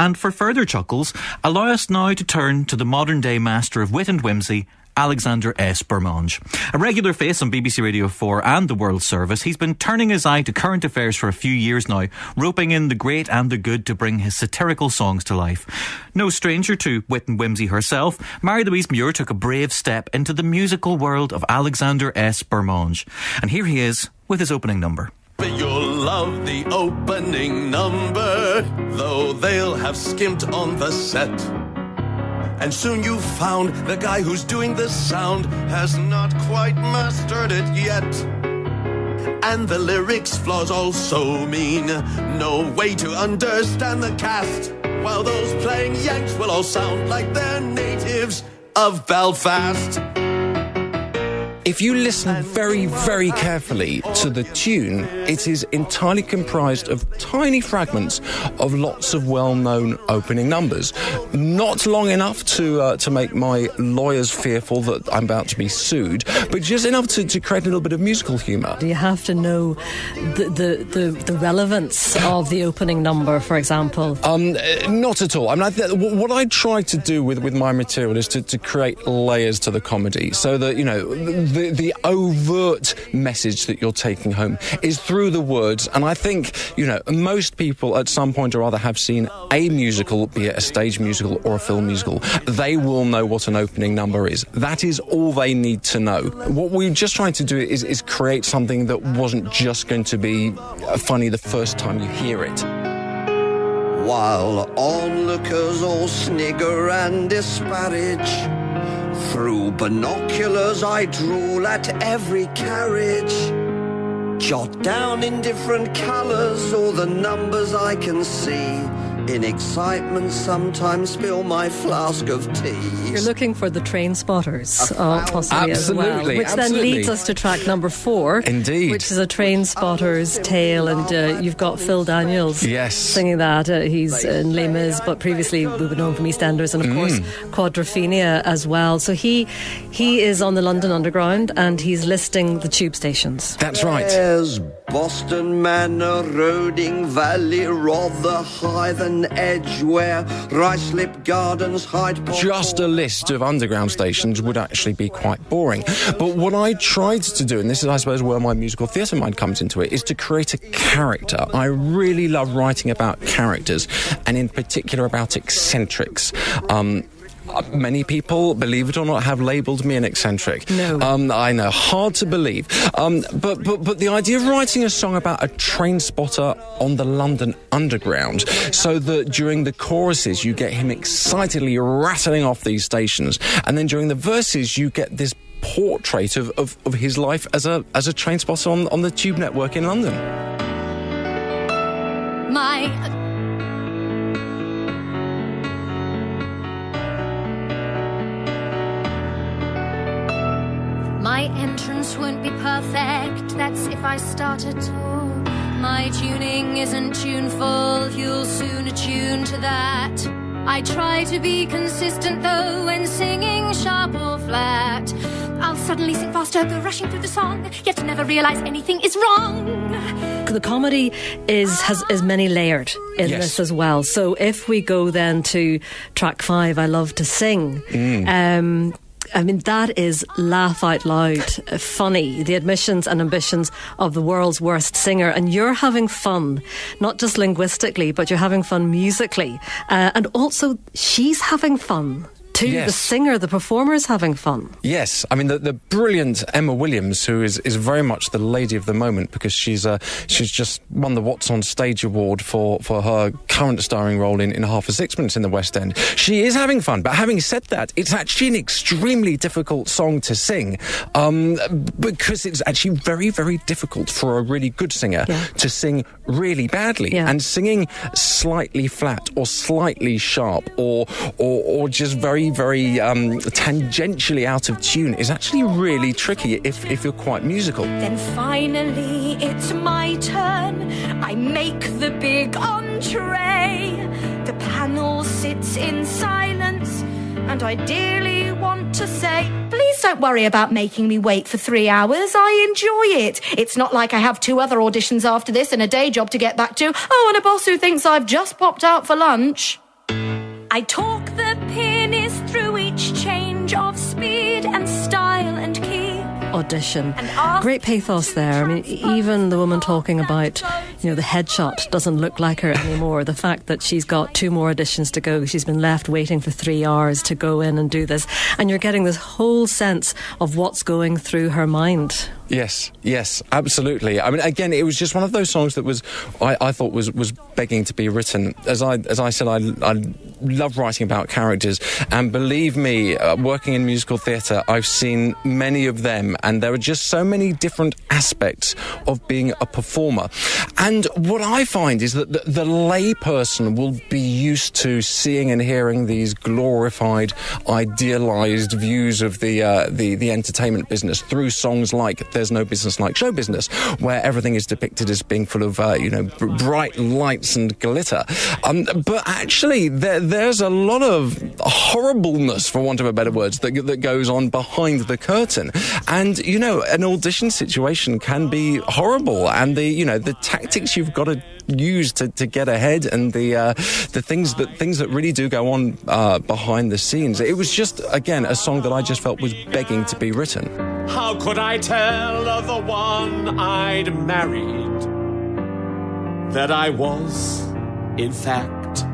And for further chuckles, allow us now to turn to the modern-day master of wit and whimsy, Alexander S. Bermange. A regular face on BBC Radio 4 and the World Service, he's been turning his eye to current affairs for a few years now, roping in the great and the good to bring his satirical songs to life. No stranger to wit and whimsy herself, Marie-Louise Muir took a brave step into the musical world of Alexander S. Bermange. And here he is with his opening number. You'll love the opening number, though they'll have skimped on the set. And soon you've found the guy who's doing the sound has not quite mastered it yet. And the lyrics flaws also mean no way to understand the cast, while those playing Yanks will all sound like they're natives of Belfast. If you listen very, very carefully to the tune, it is entirely comprised of tiny fragments of lots of well-known opening numbers. Not long enough to make my lawyers fearful that I'm about to be sued, but just enough to create a little bit of musical humour. Do you have to know the relevance of the opening number, for example? Not at all. I mean, what I try to do with my material is to create layers to the comedy, so that, you know, the overt message that you're taking home is through the words. And I think, you know, most people at some point or other have seen a musical, be it a stage musical or a film musical. They will know what an opening number is. That is all they need to know. What we're just trying to do is create something that wasn't just going to be funny the first time you hear it. While onlookers all snigger and disparage, through binoculars I drool at every carriage. Jot down in different colours all the numbers I can see. In excitement sometimes spill my flask of tea. You're looking for the train spotters, possibly as well. Which then leads us to track number 4. Indeed. Which is a train spotter's tale, and you've got Phil Daniels singing that. He's in Les Mis, but previously we would know him from EastEnders, and of course Quadrophenia as well. So he is on the London Underground, and he's listing the tube stations. That's right. There's Boston Manor, Roding Valley, Rotherhithe and Edgware, Ruislip Gardens, Hyde Park. Just a list of underground stations would actually be quite boring. But what I tried to do, and this is, I suppose, where my musical theatre mind comes into it, is to create a character. I really love writing about characters, and in particular about eccentrics. Many people, believe it or not, have labelled me an eccentric. No. I know, hard to believe. But the idea of writing a song about a train spotter on the London Underground, so that during the choruses you get him excitedly rattling off these stations, and then during the verses you get this portrait of his life as a train spotter on the tube network in London. My entrance won't be perfect, that's if I start at all. My tuning isn't tuneful, you'll soon attune to that. I try to be consistent though when singing sharp or flat. I'll suddenly sing faster, go rushing through the song, yet never realise anything is wrong. The comedy is many layered in this as well. So if we go then to track 5, I Love to Sing. I mean, that is laugh out loud, funny, the admissions and ambitions of the world's worst singer. And you're having fun, not just linguistically, but you're having fun musically. And also, she's having fun too. Yes. The singer, the performer's having fun. Yes, I mean the brilliant Emma Williams, who is very much the lady of the moment, because she's just won the What's on Stage award for her current starring role in Half a Sixpence in the West End. She is having fun, but having said that, it's actually an extremely difficult song to sing, because it's actually very, very difficult for a really good singer to sing really badly. And singing slightly flat or slightly sharp or just very, very tangentially out of tune is actually really tricky if you're quite musical. Then finally it's my turn. I make the big entree. The panel sits in silence, and I dearly want to say, please don't worry about making me wait for 3 hours. I enjoy it. It's not like I have 2 other auditions after this and a day job to get back to. Oh, and a boss who thinks I've just popped out for lunch. I talk the peonies through each change of speed and style and key. Audition. Great pathos there. I mean, even the woman talking about, you know, the headshot doesn't look like her anymore. The fact that she's got 2 more auditions to go. She's been left waiting for 3 hours to go in and do this. And you're getting this whole sense of what's going through her mind. Yes, absolutely. I mean, again, it was just one of those songs that was, I thought was begging to be written. As I said, I love writing about characters, and believe me, working in musical theatre, I've seen many of them, and there are just so many different aspects of being a performer. And what I find is that the lay person will be used to seeing and hearing these glorified, idealised views of the entertainment business through songs like There's No Business Like Show Business, where everything is depicted as being full of, bright lights and glitter. But actually, there's a lot of horribleness, for want of a better words, that goes on behind the curtain. And, you know, an audition situation can be horrible, and the tactics you've got to use to get ahead, and the things that really do go on behind the scenes. It was just, again, a song that I just felt was begging to be written. How could I tell the one I'd married that I was, in fact,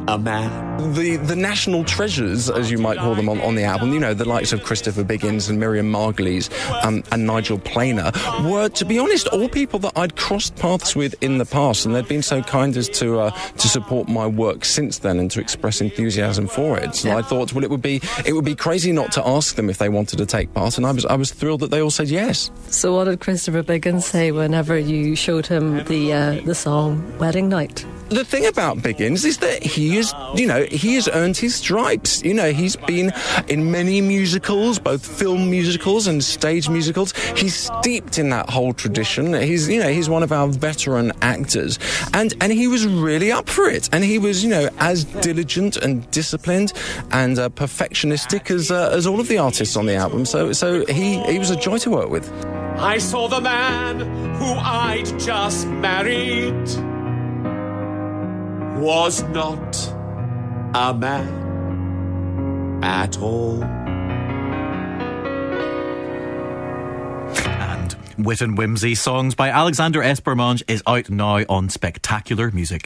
a man? The national treasures, as you might call them, on the album, you know, the likes of Christopher Biggins and Miriam Margolyes and Nigel Planer, were, to be honest, all people that I'd crossed paths with in the past, and they'd been so kind as to support my work since then and to express enthusiasm for it. So I thought, well, it would be crazy not to ask them if they wanted to take part, and I was thrilled that they all said yes. So what did Christopher Biggins say whenever you showed him the song Wedding Night? The thing about Biggins is that he has earned his stripes. You know, he's been in many musicals, both film musicals and stage musicals. He's steeped in that whole tradition. He's one of our veteran actors, and he was really up for it. And he was, as diligent and disciplined and perfectionistic as all of the artists on the album. So he was a joy to work with. I saw the man who I'd just married was not a man at all. And Wit and Whimsy, songs by Alexander S. Bermange, is out now on Spectacular Music.